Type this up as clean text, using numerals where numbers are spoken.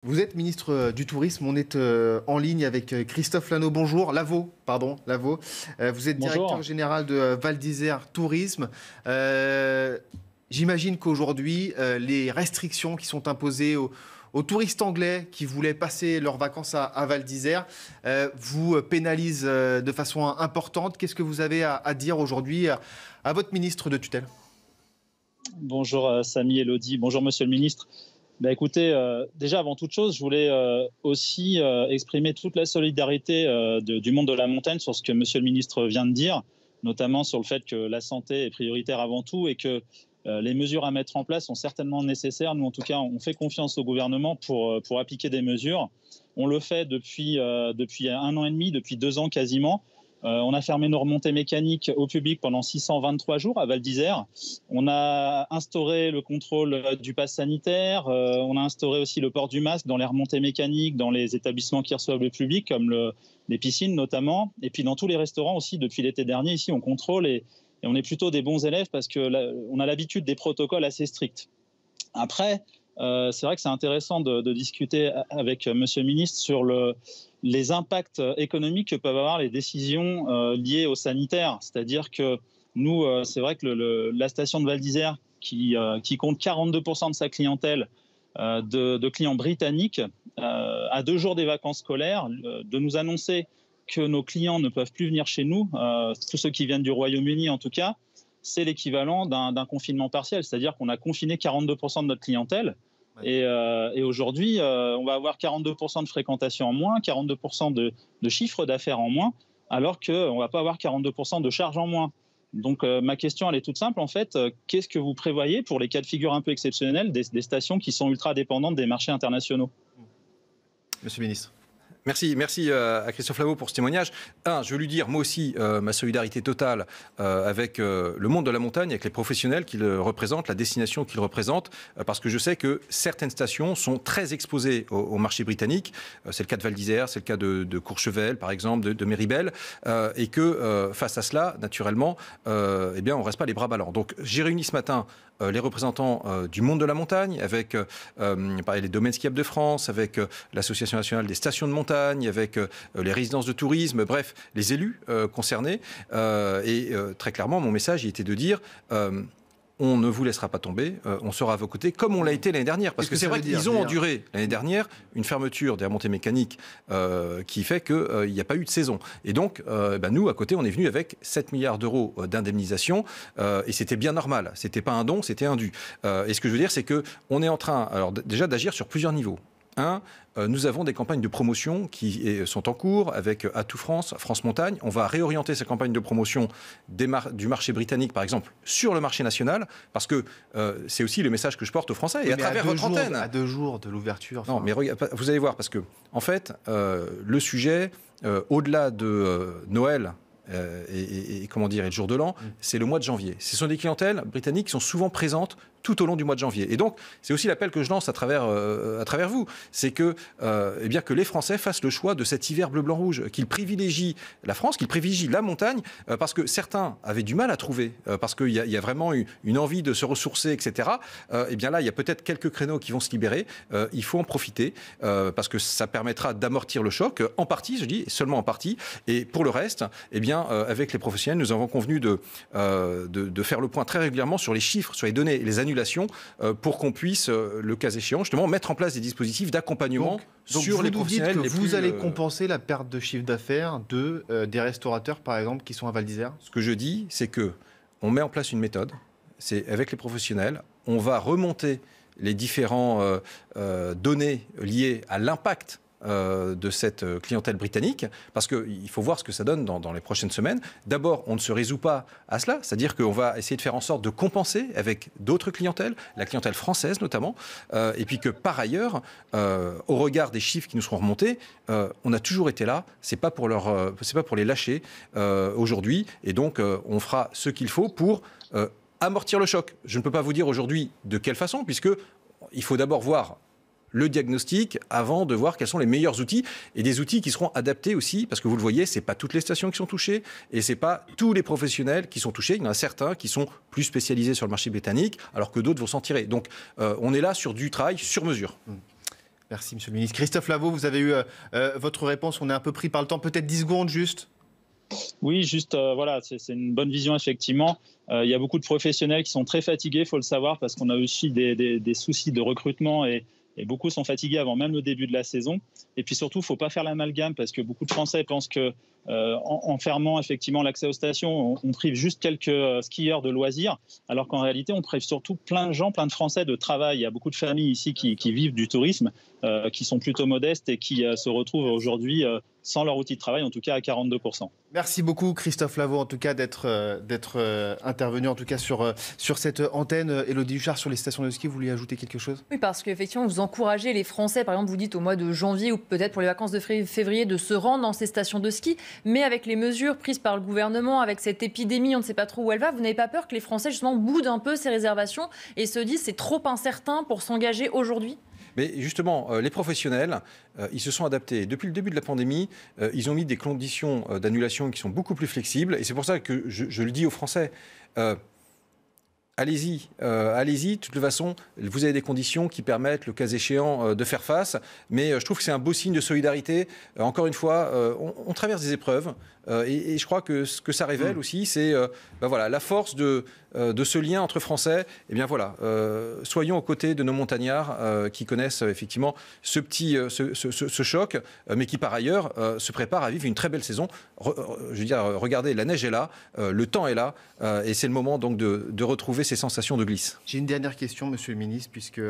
Vous êtes ministre du Tourisme, on est en ligne avec Christophe Lavaux. Vous êtes Bonjour. directeur général de Val d'Isère Tourisme. J'imagine qu'aujourd'hui, les restrictions qui sont imposées aux touristes anglais qui voulaient passer leurs vacances à Val d'Isère vous pénalisent de façon importante. Qu'est-ce que vous avez à dire aujourd'hui à votre ministre de tutelle ? Bonjour Samy, Elodie, bonjour Monsieur le Ministre. Écoutez, déjà avant toute chose, je voulais aussi exprimer toute la solidarité du monde de la montagne sur ce que Monsieur le Ministre vient de dire, notamment sur le fait que la santé est prioritaire avant tout et que les mesures à mettre en place sont certainement nécessaires. Nous, en tout cas, on fait confiance au gouvernement pour appliquer des mesures. On le fait depuis 1 an et demi, depuis 2 ans quasiment. On a fermé nos remontées mécaniques au public pendant 623 jours à Val d'Isère. On a instauré le contrôle du pass sanitaire. On a instauré aussi le port du masque dans les remontées mécaniques, dans les établissements qui reçoivent le public, comme les piscines notamment. Et puis dans tous les restaurants aussi, depuis l'été dernier, ici, on contrôle et on est plutôt des bons élèves parce qu'on a l'habitude des protocoles assez stricts. Après, c'est vrai que c'est intéressant de discuter avec Monsieur le Ministre sur les impacts économiques que peuvent avoir les décisions liées au sanitaire. C'est-à-dire que nous, c'est vrai que la station de Val d'Isère, qui compte 42% de sa clientèle de clients britanniques, à 2 jours des vacances scolaires, de nous annoncer que nos clients ne peuvent plus venir chez nous, tous ceux qui viennent du Royaume-Uni en tout cas, c'est l'équivalent d'un confinement partiel. C'est-à-dire qu'on a confiné 42% de notre clientèle. Et aujourd'hui, on va avoir 42% de fréquentation en moins, 42% de chiffre d'affaires en moins, alors qu'on ne va pas avoir 42% de charges en moins. Donc ma question, elle est toute simple en fait. Qu'est-ce que vous prévoyez pour les cas de figure un peu exceptionnels des stations qui sont ultra dépendantes des marchés internationaux ? Monsieur le ministre. Merci à Christophe Lavaux pour ce témoignage. Je veux lui dire, moi aussi, ma solidarité totale avec le monde de la montagne, avec les professionnels qu'il représente, la destination qu'il représente, parce que je sais que certaines stations sont très exposées au marché britannique. C'est le cas de Val d'Isère, c'est le cas de Courchevel, par exemple, de Méribel, et que face à cela, naturellement, on ne reste pas les bras ballants. Donc j'ai réuni ce matin les représentants du monde de la montagne, avec les domaines skiables de France, avec l'Association nationale des stations de montagne, avec les résidences de tourisme, bref, les élus concernés. Très clairement, mon message était de dire... on ne vous laissera pas tomber, on sera à vos côtés, comme on l'a été l'année dernière. Parce que c'est vrai qu'ils ont enduré l'année dernière une fermeture des remontées mécaniques qui fait qu'il n'y a pas eu de saison. Et donc, nous, à côté, on est venu avec 7 milliards d'euros d'indemnisation et c'était bien normal. Ce n'était pas un don, c'était un dû. Et ce que je veux dire, c'est qu'on est en train, alors déjà, d'agir sur plusieurs niveaux. Nous avons des campagnes de promotion qui sont en cours avec Atout France, France Montagne. On va réorienter ces campagnes de promotion du marché britannique, par exemple, sur le marché national, parce que c'est aussi le message que je porte aux Français. Et à travers votre antenne. À 2 jours de l'ouverture. Non, mais vous allez voir, parce que, en fait, le sujet, au-delà de Noël, et le jour de l'an, c'est le mois de janvier. Ce sont des clientèles britanniques qui sont souvent présentes tout au long du mois de janvier. Et donc, c'est aussi l'appel que je lance à travers vous. C'est que les Français fassent le choix de cet hiver bleu-blanc-rouge, qu'ils privilégient la France, qu'ils privilégient la montagne, parce que certains avaient du mal à trouver, parce qu'il y a vraiment une envie de se ressourcer, etc. Là, il y a peut-être quelques créneaux qui vont se libérer. Il faut en profiter, parce que ça permettra d'amortir le choc, en partie, je dis, seulement en partie. Et pour le reste, avec les professionnels, nous avons convenu de faire le point très régulièrement sur les chiffres, sur les données et les annulations, pour qu'on puisse, le cas échéant, justement, mettre en place des dispositifs d'accompagnement sur les professionnels. Donc vous allez compenser la perte de chiffre d'affaires des restaurateurs, par exemple, qui sont à Val d'Isère ? Ce que je dis, c'est qu'on met en place une méthode, c'est avec les professionnels, on va remonter les différentes données liées à l'impact de cette clientèle britannique, parce qu'il faut voir ce que ça donne dans les prochaines semaines. D'abord, on ne se résout pas à cela, c'est-à-dire qu'on va essayer de faire en sorte de compenser avec d'autres clientèles, la clientèle française notamment, et puis que par ailleurs, au regard des chiffres qui nous seront remontés, on a toujours été là, c'est pas pour les lâcher aujourd'hui, et donc on fera ce qu'il faut pour amortir le choc. Je ne peux pas vous dire aujourd'hui de quelle façon, puisque il faut d'abord voir le diagnostic avant de voir quels sont les meilleurs outils, et des outils qui seront adaptés aussi, parce que vous le voyez, c'est pas toutes les stations qui sont touchées et c'est pas tous les professionnels qui sont touchés. Il y en a certains qui sont plus spécialisés sur le marché britannique alors que d'autres vont s'en tirer. Donc on est là sur du travail sur mesure. Merci, Monsieur le Ministre. Christophe Lavaux, vous avez eu votre réponse. On est un peu pris par le temps. Peut-être 10 secondes, juste. Oui, juste, voilà, c'est une bonne vision, effectivement. Il y a beaucoup de professionnels qui sont très fatigués, il faut le savoir, parce qu'on a aussi des soucis de recrutement et beaucoup sont fatigués avant même le début de la saison. Et puis surtout, il ne faut pas faire l'amalgame, parce que beaucoup de Français pensent qu'en fermant effectivement l'accès aux stations, on prive juste quelques skieurs de loisirs, alors qu'en réalité, on prive surtout plein de gens, plein de Français de travail. Il y a beaucoup de familles ici qui vivent du tourisme, qui sont plutôt modestes et qui se retrouvent aujourd'hui sans leur outil de travail, en tout cas à 42%. Merci beaucoup Christophe Lavaux, en tout cas d'être intervenu en tout cas sur cette antenne. Élodie Huchard, sur les stations de ski, vous vouliez ajouter quelque chose? Oui, parce qu'effectivement, vous encouragez les Français, par exemple, vous dites au mois de janvier ou peut-être pour les vacances de février, de se rendre dans ces stations de ski. Mais avec les mesures prises par le gouvernement, avec cette épidémie, on ne sait pas trop où elle va, vous n'avez pas peur que les Français justement boudent un peu ces réservations et se disent c'est trop incertain pour s'engager aujourd'hui? Mais justement, les professionnels, ils se sont adaptés. Depuis le début de la pandémie, ils ont mis des conditions d'annulation qui sont beaucoup plus flexibles. Et c'est pour ça que je le dis aux Français. Allez-y, allez-y. De toute façon, vous avez des conditions qui permettent, le cas échéant, de faire face. Mais je trouve que c'est un beau signe de solidarité. Encore une fois, on traverse des épreuves. Et je crois que ce que ça révèle aussi, c'est voilà, la force de ce lien entre Français. Et bien voilà, soyons aux côtés de nos montagnards qui connaissent effectivement ce choc, mais qui par ailleurs se préparent à vivre une très belle saison. Je veux dire, regardez, la neige est là, le temps est là, et c'est le moment donc de retrouver ces sensations de glisse. J'ai une dernière question, Monsieur le Ministre, puisque